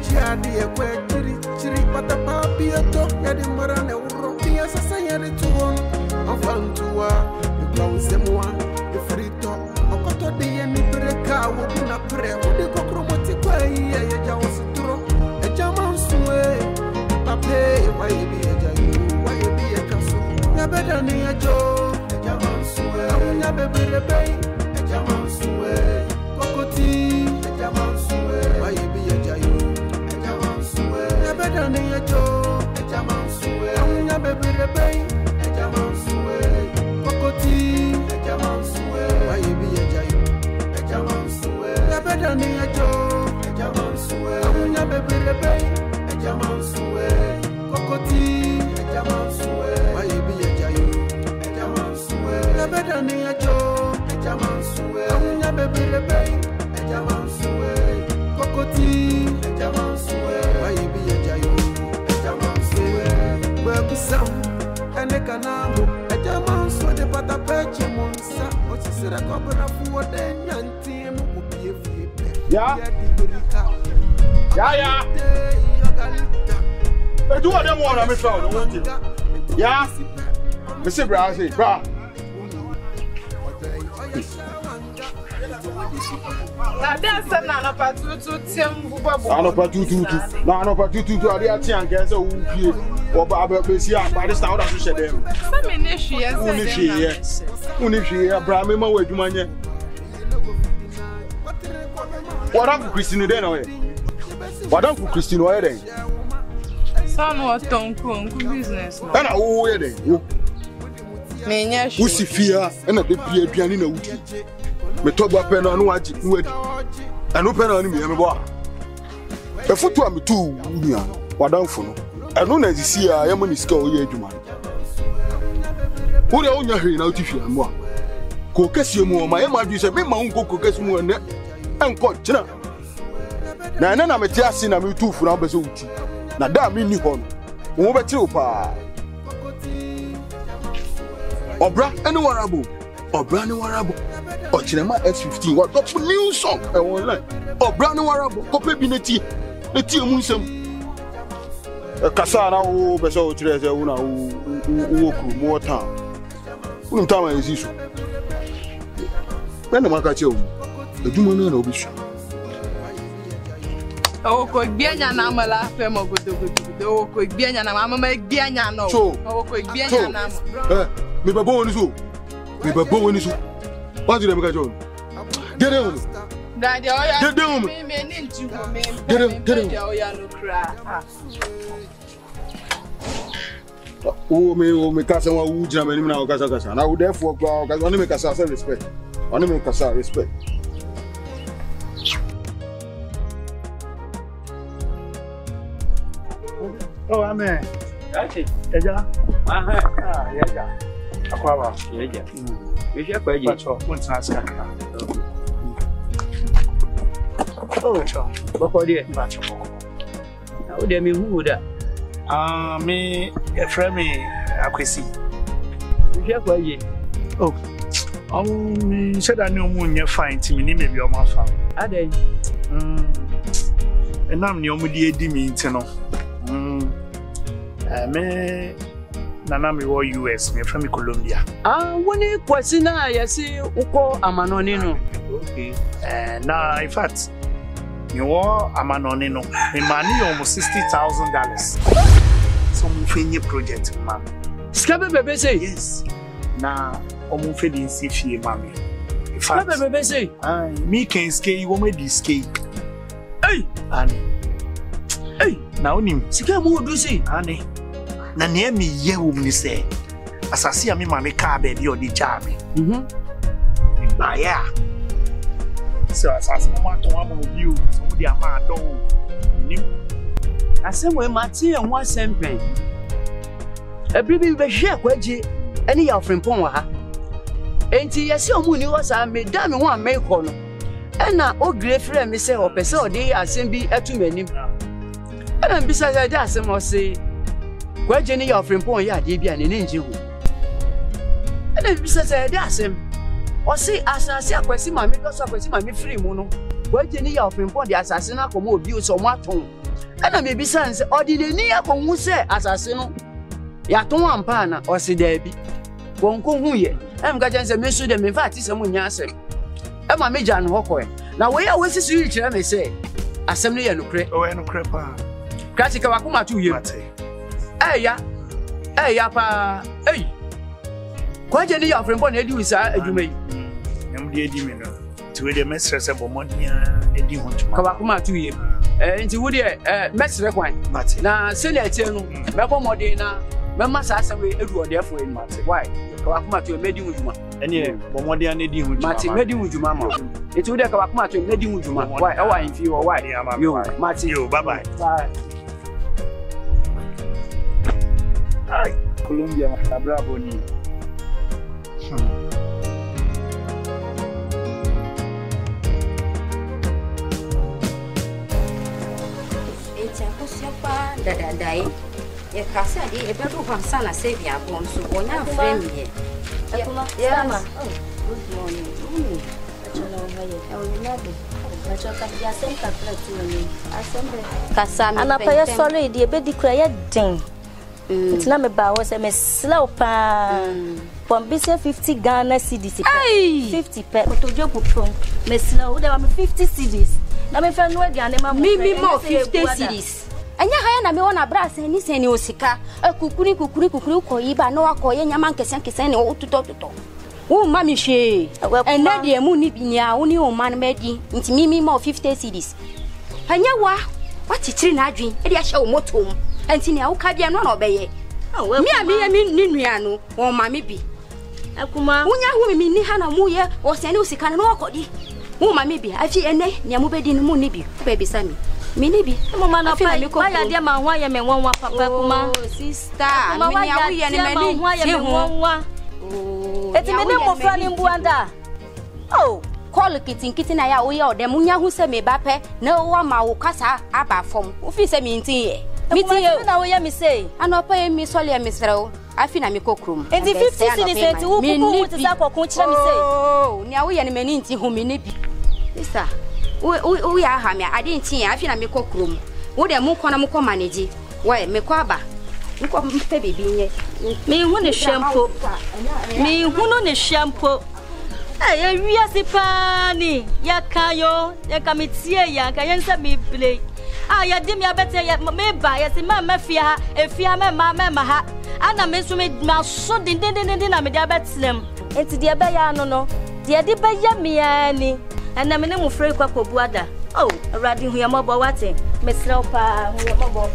chiadi e quetri chiri pata papi to ya di marane uro pia sasa ya de tuon afantua e kwause moa e frito okoto de ye ni breka wo na pre wo de kokromoti kwa ya ya jawo sutro e jama suwe pape wa yebi e jayu wa yebi e kaso ya beda ni ya jo e jama suwe ya bebere bay e jama suwe kokoti e jama suwe wa yebi e jayu e jama suwe ya beda ni ya jo e jama suwe ya bebere bay e jama suwe kokoti e jama suwe wa yebi e jayu e jama suwe ya beda ni ya jo e jama suwe ya bebere bay e jama suwe kokoti e jama suwe wa yebi e jayu e jama suwe ya beda ni ya jo e jama suwe ya bebere bay e jama suwe kokoti e jama suwe wa yebi e jayu e jama suwe wa kusam ene kanamo e jama suwe de pata peche monsa o ti sira kobra fu de nyanti mu obie fie pe ya ya do what them want me found no want it ya me say bra say bra na dance na no patutu tem bubo na no patutu ade ati anke say wo fie oba be si apade sta wo da so hye dem sa me ne hwie uni hwie bra me ma wadwuma nye Wadan Christine dey na we Wadan Christine o dey son what tonku business no na wo ye dey me nya hwie usi fia na be bia aduane na wudi me tobo pe na no waji wadi anu pe na ni me bo e futu am tu nua Wadan fu no anu na zisi a yemo ni ska o ye adwuma wo de o nya hwe na uti fia mo ko kese mu o ma ye ma dwi se me ma unko ko kese mu ne enko kina na me tiasi na me tu fu na be so uti na da me ni ho no wo be tire pa obra any warabo ochinema S15 what top new song e online obra ni warabo ko pe bi na tie mu nsem kasa na wo be so tire se wo na wo kru mo ta wo ta ma yesu na maka che wo eduma na obi su o ko gbianya na mala fe mo godogodo o ko gbianya na mama gbianya no o ko gbianya na me babo woni so what do them ka jo get him daddy o ya get him me ni nti ho me get him o ya no kra o me kasa wa u jina me ni na o kasa na wo therefore gba o kasa oni me kasa self respect oni me kasa respect oh amen Ati eja yeja akwaba yeja we Kwaa Adjei pacho won't ask oh boko de pacho na wo de me hu da me a friend me akwesi we Kwaa Adjei oh me said I know munye fine to me ni me bi o ma fa adai enam ni o mu di edi mi nti no me nana me wo US me from Colombia woni kwasi na yesi uko amanoni no okay na in fact me wo amanoni no me mani almost $60,000 so mu fenye project ma skabe bebe say yes na o mu fe din si fie ma me in fact skabe bebe say me can skate wo me di skate and na onim sika mu do say ane na ne me ye wo ni say asase a me ma me ka ba bi o di ja me ba ya so asase mo ma to wa mo bi o so mo di ama do ni asem we mate en ho asempen ebri bi be hwe Kwaa Adjei Ani Yaw Frimpong wa ha enti yesi omu ni ho sa me da me ho a me ko no ena ogre frɛ me sɛ opese odi asem bi atumanim ena mbisa sɛ da asem o se Kwaa Adjei Yaw Frimpong ya ade bi a ne nje ho ena mbisa sɛ da asem o se asase akwasi ma me do so akwasi ma me free mu no Kwaa Adjei Yaw Frimpong de asase na komo obi o so mo aton ana me bi sense odideni akonhu se asase no ya ton ampa na osida bi wonko hu ye em ka chense me su de me fa ti se mu nya asem e ma meja no hokoe na we ya wesi su yi kire me se asem no ye nokre o ye nokre pa krati ka wakoma tu ye ya pa Kwaa Adjei Yaw Frimpong na edi wisa adwuma yi nyam de edi me no ti we de mesre se bomodia edi ho tuma ka wakoma tu ye nti wo de mesre kwan na senate no meko modern na mema sa asem we edu odefo en mate why ka wakoma tu medi ho dwuma ene bomodia na edi ho tuma mate medi ho dwuma ma nti wo de ka wakoma tu medi ho dwuma why e wa infi wo why yo mate yo bye bye ai Colombia bravo ni Dadadai, ya kasi adi ebe tu hamsa na sevi abon so onya frame ye. Ya ma. Good morning. Kasami. Ana pa ya sorry di ebe di kura ya den. Ntina me ba wo se me slow pa. Pombise 50 Ghana cedis. 50 pe. Kotojo pupron. Me slow de wa me 50 cedis. Na me fa no aduane ma mo. Me mo 50 cedis. Anya haya na me wona bras ni se ni osika. Kukuri koyi ba na wakoye nyama nkesen ni otuto. Wo mami hwe. Ena de mu ni binia wo ni o man medi. Nti mimi mo 50 cedis. Anya wa chichiri na adwen. E de ahye wo motom. Nti ni awuka bia no na obeye. Mi ni nua no wo mami bi. Akuma. Wonya hu mi ni ha na mu ye wo se ni osika na wakodi. Wo mami bi afi ene ni amu bedi ni mu ni bi. Baby sami. Mini bi mama na pa ya dia ma ho ya me wonwa papa kuma sister mini awu ye ni meni wonwa eti me ne mo fra ni mbuanda call kiti na ya wo ye odem nya hu se me ba pe na wo ma wo kasa aba fom wo fi se mi ntin ye mi tin ye na wo ye mi say anopa ye mi sole ye mi srew afi na mi kokrum enti 50 cedis enti wo kuku ti sa kokun kire mi say ni awu ye ni meni ntin hu mi ne bi sister we ya ha me ade ntin ya afi na me kokrom wo de mu kona mu ko manage we me ko aba nko mpe bebi nye me hu ne shampoo ya wia sipani ya kayo ya kamitie ya kayensa mi play ya dim ya bete ya me ba ya se ma mafia efia me ma ha ana me so me ma so din na me dia betlem enti dia be ya no dia di be ya me ani ana me ne mu free kwa pobuada awradi hu ya mobo wate me sra pa hu ya mobo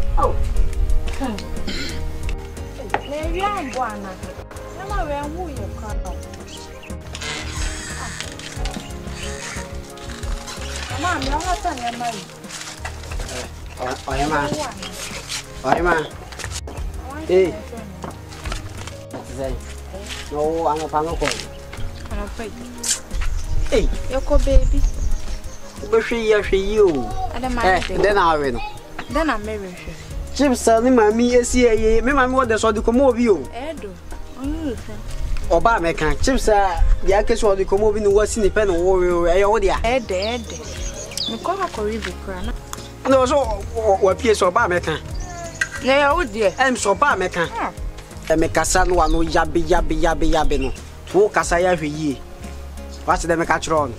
me wi ambo ana na ma we hu ye kan no mama me ho ta ne mai ma zai no anga pango ko ana pai yoko baby Bushi ya you. Then I will. Then I'm married. Chips ni mami esi ye. Me mami wo de so de komo bi o. Edo. Oba me kan chips ya ke so de komo bi ni wasi ni pe no wo e yo dia. Ede. Me ko ha ko ribi kra na. No so wa pie so oba me kan. Na ya wo dia. Em so oba me kan. E me kasa no wa no yabe no. Wo kasa ya hwe yi. What's the mecatron?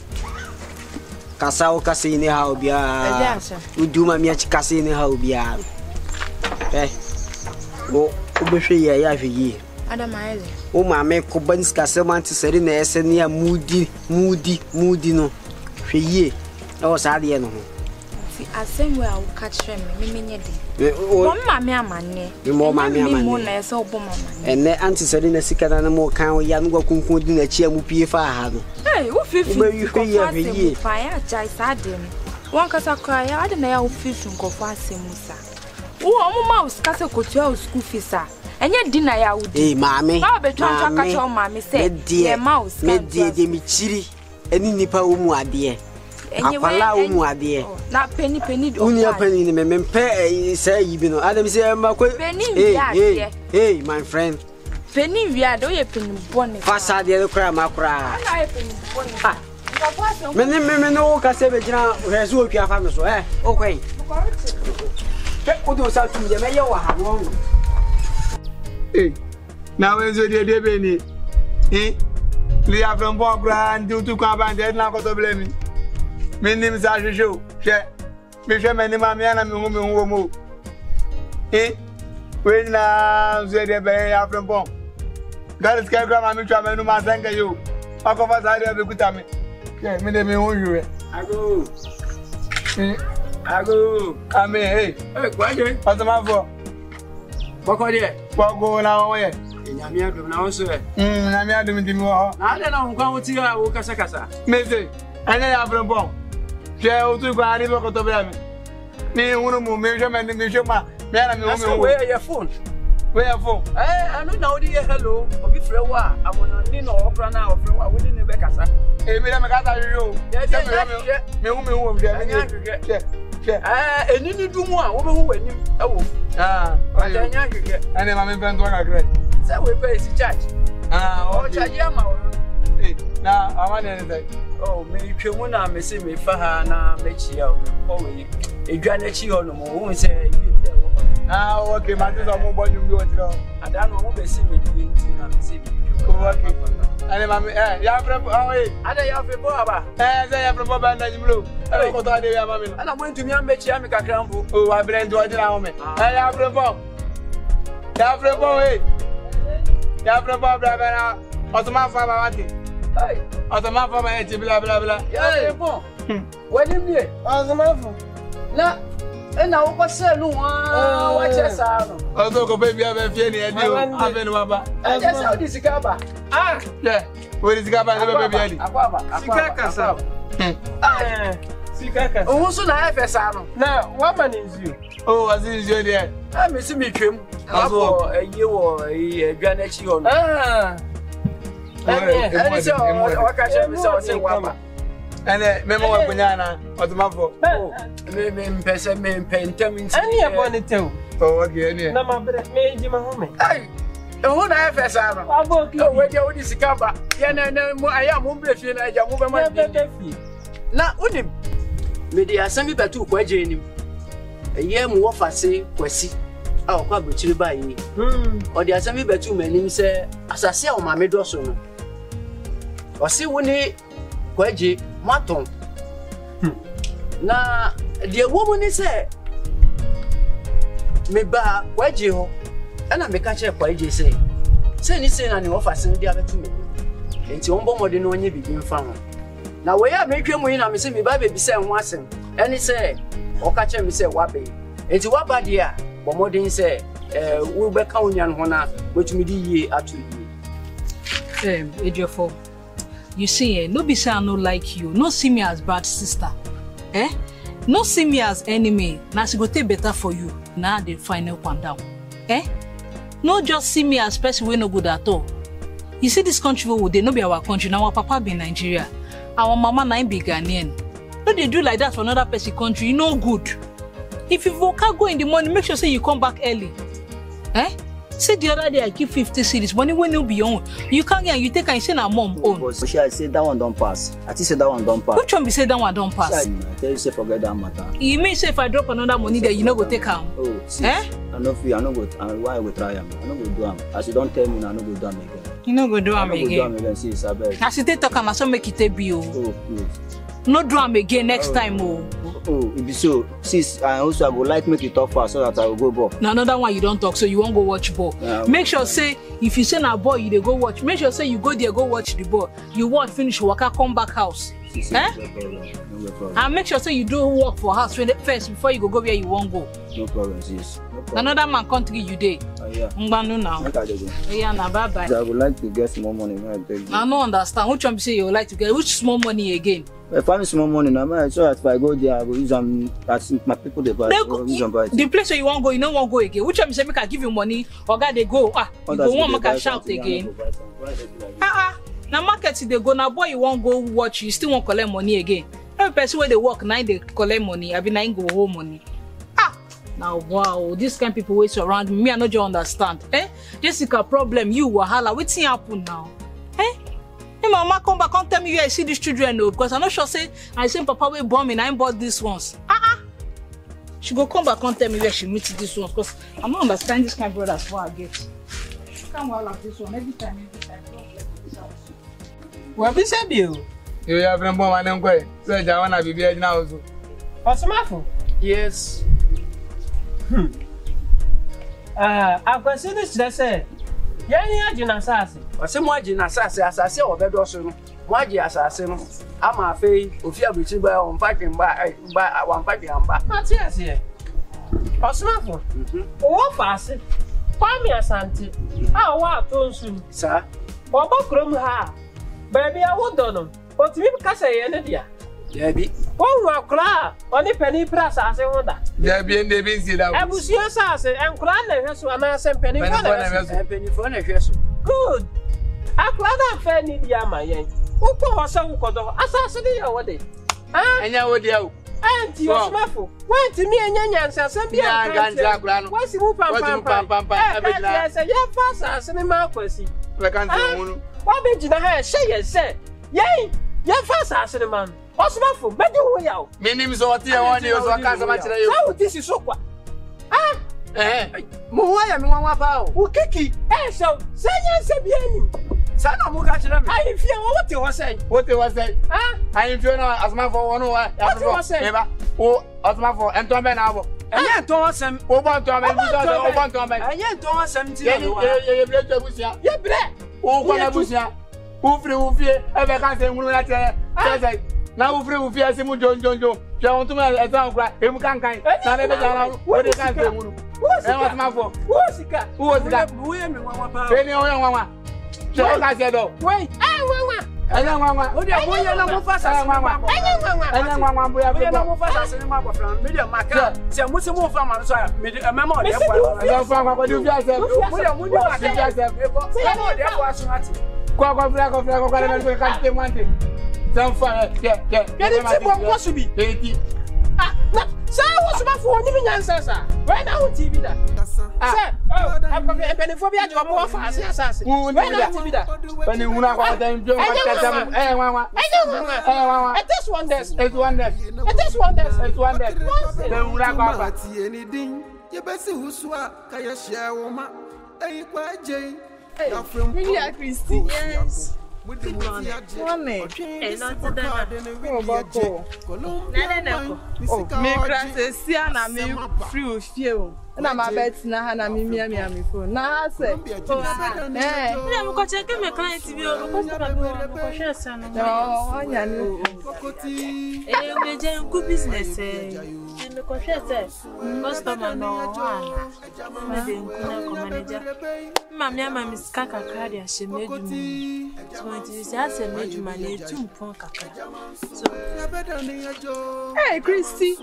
Casao Cassini Haubia. You do my miach Cassini Haubia. Ubeshi ya ye. Adamaze. O my make Cobans Cassaman to Serena Essenia moody no. Ye. Oh, Sadiano. I same way I will catch them, Mimini. Mamma, you more mamma, so woman. And the Auntie Serena Sican and more kind young go concluding a chair will be far. Hey, what 50 you pay fire, Jai Sadin. One casa cry, I don't know fish and go fast, Musa. Oh, mouse, Castle Cotel school fees, and yet dinner I would. Eh, mammy, I'll be trying to catch on mammy said, dear mouse, made dear Demichiri, any nipper umu dear. Akwala umu adie na penny unya penny me mempe say you know Adam say makwe hey my friend penny we are do ye penny bone fasa de kra makra me no ka se be gina rezo opia fa me so okwen Udo sa tu je me ye wa ha won. Na we zo de be ni. Li afran bo grand tu kwa ban de na ko to blame mi. Me nim sa jojo. Me she me ni ma me na me hu mo. We na zo de be afran bo. God is going to make sure I know my thank you. I go for that. I will put me. Yeah, me de me hu you. I go. Come here. Hey, Kwaa Osomafo. Boko de. Boko na wo ye. Nyame adum na wo so e. Nyame adum ndi mi wo ho. Na ade na ho kwa wuti a wo kasa kasa. Me say, anya ya Frimpong. Je o tu kwa ani boko to bra me. Me hunu mu me hwe me me hwe ma. Me na me hu me. Where your phone? Where your phone? I know now the hello. Obi frɛ wa. Amono ni no okra na ofrɛ wa. Wo ni ne be kasa. Me na me kasa yo. Me hu wo de. Enini dumu a wo be hu wanim ewo. Anya hwehwɛ. Ane ma me bento ka kre. Say we pay si charge. O charge ya ma wo. Na amane ne say. Oh, me twemu na me se me fa ha na me chia o. Ko we edwa na chi ho no mo hu se bi e wo. Okay, my sister mo bo nyum bi o tiro. Ada no mo be se me di nti na me se bi twemu. Okay. Ane ma me ya Frimpong oye. Ada ya Frimpong aba. Say ya Frimpong ba na nyimlo. Ko to ade ya ma me no. Ana mo ntumi am be chia me kakra mbo. Oh, wa brand do ade na ho me. Ya Frimpong. Ya Frimpong oye. Ya Frimpong bra bra. Osomafo ba wati. Hey. Osomafo ba e ti bla bla bla. Ya Frimpong. Wanim nie? Osomafo. Na na wo ko se nu wa che sa no. Ozo ko be bia be fie ni e di o. Abe no baba. E je sa odi sika ba. Yeah. Wo di sika ba be be bia di. Akwa ba. Sika kasa. Sika kasa. O so na e fe sa no. Na wa ma ni nzu. Oh, azi nzu de. Me si mi twem. Akọ eye wo edwa na chi ho no. Ani se o ka che mi se o se wa ba. Ane me mo wa kunya na Osomafo. Me mpese me pentem nti. Ani e boni tew. Oh, okay, ani. Na ma bre me ji ma ho me. Ai. Eho na e fe sa no. Abo ki. We dey odi sika ba. Ya na mo aya mo bre fie na aja mo be ma bi. Na unim. Me dey asami batu Kwaa Adjei nim. Eye mo wo fase kwasi. A o kwa bochiri ba yi. O dey asami batu manim se asase a o ma me do so no. O si woni Kwaa Adjei maton. Na de wo mo ni se me ba Kwaa Adjei ho. Ana me ka che Kwaa Adjei se ni se na ni office no dia betu me. Enti won mode no onye bibi mfa ho. Na we ya me twemu yi na me se me ba bebi se ho asem. Eni se o ka che me se wa be. Enti wa ba dia bo modin se wo be ka onya no ho na wetumi di yie atu yie. Ejofo. You see, no be say I no like you. No see me as bad sister. No see me as enemy. Now she go take better for you. Now the final one down. No just see me as person we no good at all. You see this country we dey no be our country. Now our papa be Nigeria. Our mama na be Ghanaian. No they do like that for another person country. You no good. If you go in the morning, make sure say you come back early. See the other day I give 50 cedis. Money when you be on. You can't get you take and say na mom own. But she I say that one don't pass. I think say that one don't pass. Which one be say that one don't pass? I tell you say forget that matter. You mean say if I drop another money there, you no go take am? Oh, see. I no feel I no go why I go try am. I no go do am. As you don't tell me, I no go do am again. You no go do am again. I no go do am again, sis, I beg. As you take talk am, I so make it take be o. Oh, please. No do am again next time o. Oh, it be so. Sis, I also I go like make you talk fast so that I will go ball. Now another one you don't talk, so you won't go watch ball. Make sure say if you say na ball you dey go watch. Make sure say you go there go watch the ball. You watch finish waka come back house. Sis, no problem. And make sure say you do work for house first before you go where you won't go. No problem, sis. No problem. Another man country you dey. Yeah. Ngbanu now. Yeah, na bye bye. I would like to get small money when I tell you. I no understand. Which one be say you would like to get? Which small money again? If I have small money now, so if I go there, I will use them. As my people they buy. The place where you won't go, you don't want go again. Which one be say make I give you money or God they go? You go want make I shout again. Now market they go now boy you won't go watch. You still won't collect money again. Every person where they work now they collect money. I be now go home money. Now wow, this kind of people wait around me. I know you understand. Jessica problem you wahala. Wetin happen now? Hey mama come back and tell me where I see these children no because I'm not sure say I say papa will born me and I bought these ones. She go come back and tell me where she meets this one because I'm not understanding this kind of brothers for I get. She can't well like this one every time. What be said you? You have been born and go. So I want to be here now. Osomafo? Yes. I consider this say. Yani agina asase. Ose mo agina asase obedo so no. Mo agi asase no. Ama afei ofi abuchi ba on packing ba one packing amba. Ati ase. Osomafo. O fase. Kwame asante. Ah wa atonsu. Sa. Obo krom ha. Baby awodo no. Otimi kasa ye ne dia. Debi. Won wa kra, oni penny price ase hoda. Debi ndebi nzida. Abusi asase enkra na hweso ana se penny for na hweso. Penny for na hweso. Good. Akra da fa ni dia ma yen. Uko hosa ukodo. Asase ni ya wode. Ah, enya wode ya o. Anti Osomafo. Wanti mi enya nyansa se bia. Ya ganti akra no. Wasi mu pam. Abegina. Se ya fa asase ni ma kwasi. We kan ti mu no. Wa be gina ha hye ye se. Yen, ya fa asase ni man. Osomafo, bedu wo yawo. Minim so oti e won yo so ka sama kire yo. Sa oti si so kwa. Ah, mo wa ya mi wanwa pa o. O kiki, so, senya se bi ani. Sa na mo ka kire mi. Ai fie wo wote wo sei. Wote wo sei. Ah, ai fie na Osomafo wonu wa. Wote wo sei. Eba, o Osomafo enton be na abo. Enye enton asem. O bon ton be, o bon ton be. Enye enton asem ti na wa. Ye bre to busia. Ye bre. O kwa na busia. O fie e be kan se ngunu na tere. Na ufie asimu jonjonjo. Je on tuma ezan kura emu kankan. Na be jara o de kan se ngunu. Osomafo. Wo sika. Wo sika. Wo ye mi wanwa pa. Eni o yan wanwa. Je o ka se do. Wait, wanwa. Enya wanwa. O de wo ye na mo fa sa wanwa. Enya wanwa bo ya wo ye na mo fa sa se ni ma kwa fran. Me de maka. Se mo se mo fa ma so ya. Me de mema o de kwa. Ezan fa kwa do fia se. Mo de mo de fia se. Se mo de kwa so ati. Kwa na be ka te mwante. Sanfa Get it from Kosubi. Ah, sir, Osomafo woni mi nyansa sa. When na TV da. Sir, I've got a penephobia to more fast assassin. When na TV da. When you una kwa time jo ka wanwa. Wanwa. It is wonders. It wonders. It is wonders. It wonders. Then una kwa ba. Any ding. Ye besi huswa kaya share woma. Kwaa Adjei Yaw Frimpong. Really, Christy. Yes. Mommy, not me crasses, na me free few. Na my bed na na me me phone. Na say. Na mo ko check me client bi o ko ko share san. No, anya no. Me je nku business me ko share say. Customer no me de nku na ko manager. Mama me ska kakra dia she medu. So it is as a meduma na etumpon kakra. So hey Christy.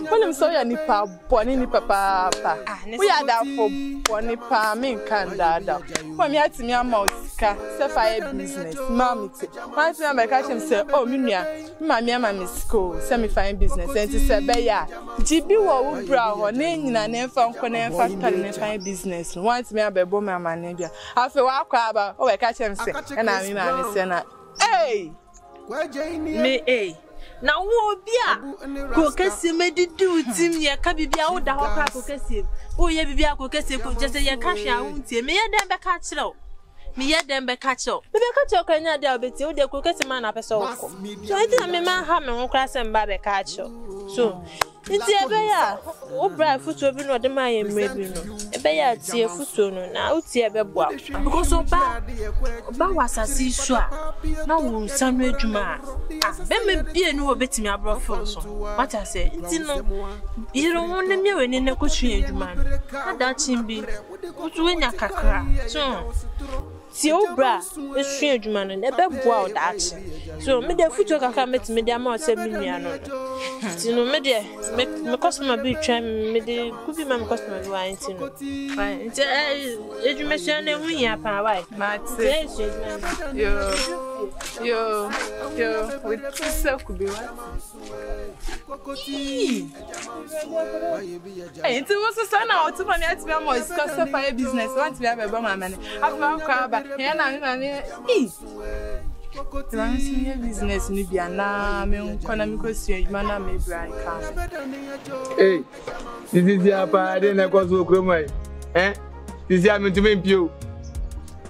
When I'm so ya nipa boni ni papa. We are there for one pa me kan dada. When me ati me amouska, say fire business, mammy. One time I catch him say, oh me nua, mammy ama me school, say me fine business. And he say be ya. GB wo bra ho na nyina na emfa nko na emfa factory na fine business. Once me abebo me ama na bia. Afi wa akwa aba, o we catch him say, na me ma me say na. Hey! Me na wo bia ko kase medidu tim ye ka bibia wo da ho kra ko kase wo ye bibia ko kase ko je se ye ka hwe a wontie me ye dem be ka kire me ye dem be ka kire me be ka kire ko nya da obeti wo de ko kase ma na pese wo ko so enti na me ma ha me ho kra se mba be ka kire so enti ebe ya wo bra futu obi no de ma ye mrebi no ebe ya tie futu no na wo tie be boa because oba wasasi so a na wo sanu adwuma be me bie no obetimi abrofo so what I say enti no yiro won na me weni na ko twa adwuma na da chimbi wo tu enya kakra so ti obra esua adwuma no na be boa o da achi so me de futu kakra metimi de ama o se mi nua no ti no me de me customer be try me de kubi me customer be wine tin no fine nti adwuma sua na hu ya pa why yo with self could be what hey it was a son out to money at me am is cause fire business want to be a mama after crab here na me business ni bia na me kwana me kosi adwuma na me bra ka. Hey, this is your party na kwaso kromai. This is me to me pio.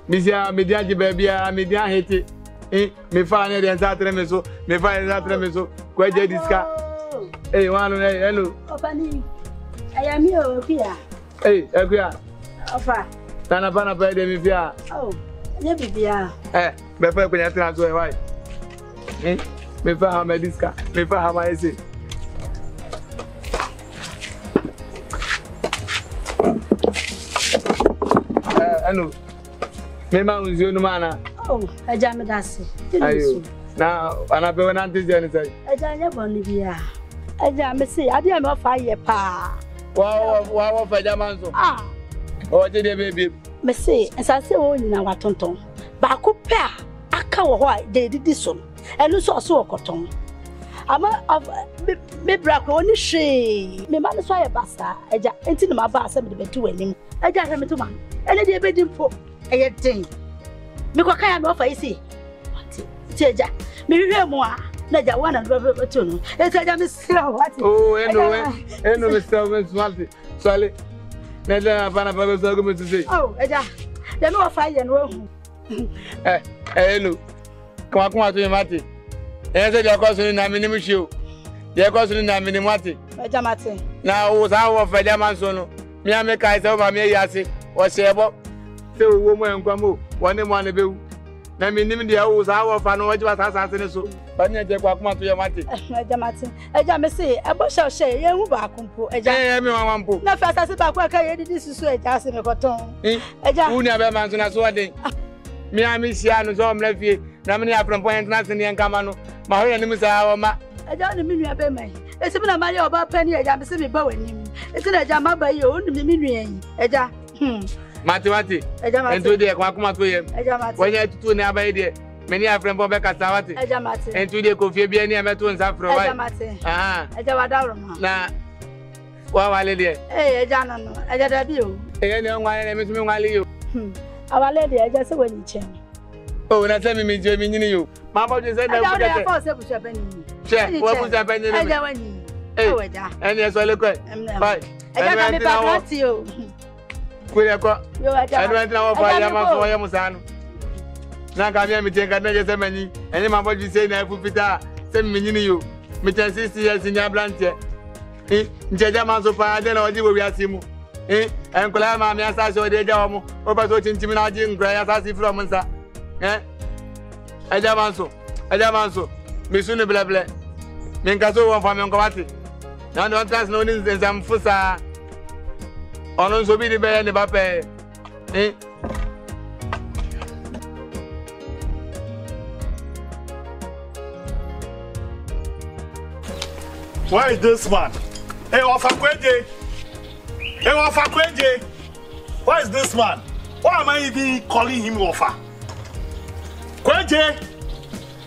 Misia media ji bebia media hete. Me fa na den satre me so, me fa na satre me so. Kwa je diska. Hey, wanu hello. Opani. Aya mi o pia. Hey, Agya. Ofa. Tana pana pa de mi fia. Oh, nye bibia. Me fa ko nyatra so e wai. Me fa ha me diska. Me fa ha ma ese. Hello. Me ma unzio no mana. Oh, Agya me dase. Ayo. Na ana be wona anti je ni sai. Agya nya boni bia. Agya me say ade me ofa ye pa. Wa fa Agya Manso. O je de baby. Me say ensase wo nyina watonton. Ba ko pe aka wo ho a de didi so. Enu so so okoton. Ama me bra ko oni hwe. Me ma no so ye basa. Agya enti no ma ba asa me de betu wanim. Agya hwe me to ma. Ene de be dimpo. Eye den. Me ko kan ya me ofa isi. Agya. Me hwe mu a na Agya wana do be betu no. Enti Agya me sira wati. Oh, eno me sira me smart. Sale. Neda pana pa be so go me to say. Oh, Agya. De me ofa ye no hu. Eno. Kwa to mate. Ense de ko so na minim hwe. De ko so na minim mate. Agya mate. Na wo sa wo fa Agya Manso no. Me ame kai se wo ba me yase. O se ebo. Se wo mo enkwa mo. Woni mo ane bewu. Na minim de wo sa wo fa no wo jiba sa ne so. Ba ne je kwa to mate. Agya mate. Agya me say ebo she ye hu ba kumpo. Agya. Me wa mpo. Na fa sa se ba kwa ka ye didi susu Agya se me koton. Agya. Uni abe Manso na so wadin. Me ami sia no so mla fie. Na me ya Frimpong international ne nkama no. Ma ho ya ni musa wa ma. Agya ni mi nua be mai. Esi na mari oba pani Agya me se me ba wanim. Esi na Agya ma ba ye o ni mi nua yi. Agya. Mate. Agya mate. Ento de kwa to yem. Agya mate. Wanya tutu ne abaye de. Me ni Frimpong be kasa wate. Agya mate. Ento de ko fie bia ni ameto nsa fro wai. Agya mate. Agya wadaro ma. Na wa wale de. Agya no. Agya da bi o. Ne nwa ne me tumi nwale yo. Awale de Agya se wani chen. Oh, na se mi je mi nyini yo. Ma ba je se na ku de. Agya fa se bu se bani. Che, wo bu se bani ni. Agya wani. Agya. Eni so le ko. Bye. Agya ka mi pa grati o. Kwere ko. Yo Agya. Enu entina wo fa Agya Manso wo ye musanu. Na ka mi te nka na je se mani. Eni ma ba ju se na fu pita. Se mi nyini yo. Mi ten 60 years nya blanche. Agya Manso pa de na oji wo wi asimu. Enkola ma mi asa so de ja wo mo. O ba so chinchimi na oji ngra ya sa si from nsa. Agya Manso. Mi sunu blable. Mi nka so wo fa mi nko wate. Na don trans no ni nzam fusa. Ono so bi di be ne ba pe. Where is this man? Hey, Kwaa Adjei. Where is this man? Why am I even calling him Kwaa Adjei?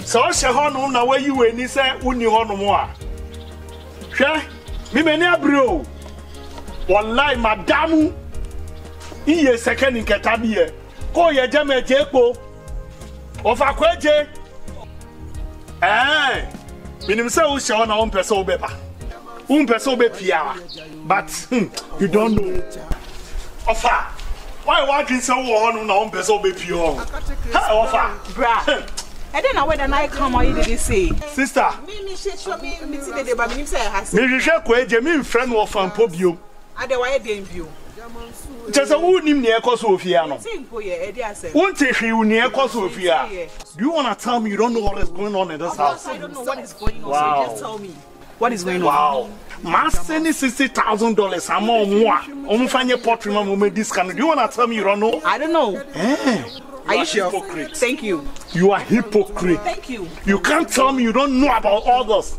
So she honum na where you when he say uni honum wa. Hwe, mi meni abro. Wallahi madamu. Iye second in ketabiye. Ko ye jame jepo. Kwaa Adjei. Minim say wo she na on person obepa. Person obepia. But you don't know. Ofa. Why walking so honum na on person obepio? Ha Ofa. Bra. I don't know whether I come or you did say. Sister. Me show me see the but me say has. Me Kwaa Adjei me friend wo fan pobio. Ade why dey bio. Just who nim near cause of here no. Won't take you near cause of here. Do you want to tell me you don't know what is going on in this house? I don't know what is going on. Wow. So just tell me. What is going on? Wow. Man sending $60,000 I'm on moi. Find your portrait mama this kind. Do you want to tell me you don't know? I don't know. Are you sure? Hypocrite. Thank you. You are hypocrite. Thank you. You can't tell me you don't know about all this.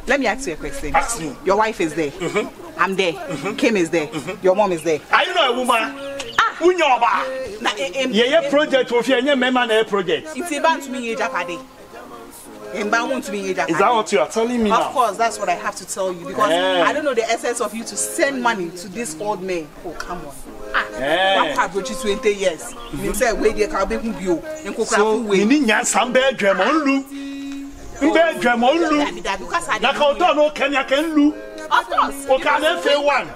Let me ask you a question. Ask me. Your wife is there. I'm there. Kim is there. Your mom is there. Are you not a woman? Unyoba. Yeah, project of your member project. It's about to me, Japade. Is that what you are telling me now? Of course, that's what I have to tell you because I don't know the essence of you to send money to this old man. Oh, come on. What have you 20 years? You say wait there can be you. So we need nyansa be dwemon lu. Na ka odo no Kenya can lu. Of course. O can fe one.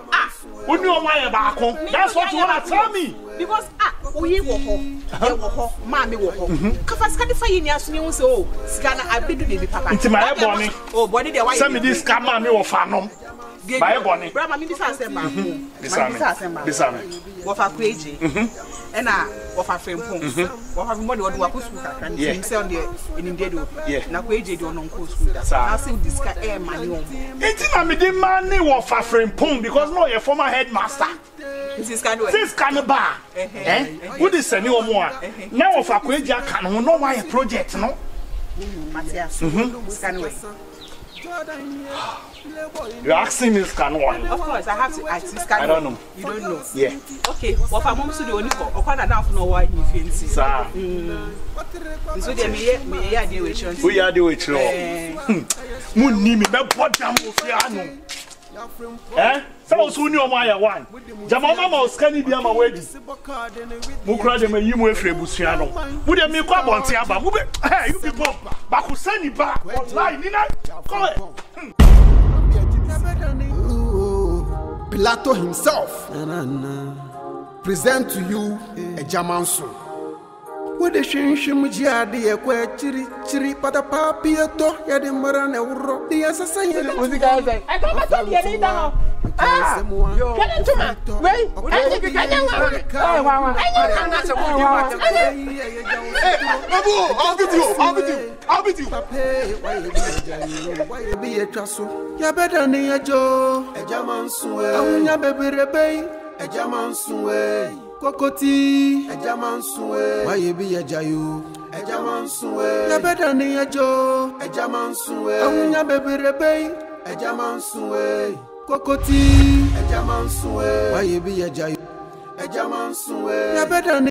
Oni o ma ye ba ko. That's what you want to tell me. Because we wo ho. Ye wo ho. Ma me wo ho. Ka fa ska de fa yin aso ni wo se o. Ska na abedu de bi papa. Nti ma ye boni. Oh, body de why. Say me this scam ma me wo fa nom. Ba ye boni. Bra ma me bi fa say ba. Bisa me. Wo fa Kwaa Adjei. And wo fa Frimpong. Wo fa mo de wo ko school ka. Nti say on the in the do. Na Kwaa Adjei do no ko school da. Na say this ka e mani o. Enti na me dey mani wo fa Frimpong because no your former headmaster. This kind of bar. What is any or more? Now of a Kwaa Adjei can no why a project, no? Matthias. You're asking me scan one. Of course, I have to ask this kind. I don't know. You don't know? Yeah. Okay, what I'm to do only for or can enough know why you feel sick. Sir. So they me deal with you. We are deal with you. Moon me what jam of so soon your Maya one. Jamama was scanning the ama wedding. Mukra de me yimu efre busuano. Would you make up on Tiaba? Hey, you people, but who send it back? Lie, Nina? Call it. Pilato himself present to you Agya Manso. With the Shimjiadi, a Kwaa Chiri, but a papi, a to Yadimaran, a ro, the assassin. I don't know. Get into my way. I'll beat you. Be a trasso. Ya better than a Joe, Agya Manso. I will never be rebay, Agya Manso. Kokoti, Agya Manso. Why you be a Jayu? Agya Manso. Ya better than a Joe, Agya Manso. I will never be rebay, Agya Manso. Kokoti, Agya Manso. Why you be a Jayu? Agya Manso. Ya better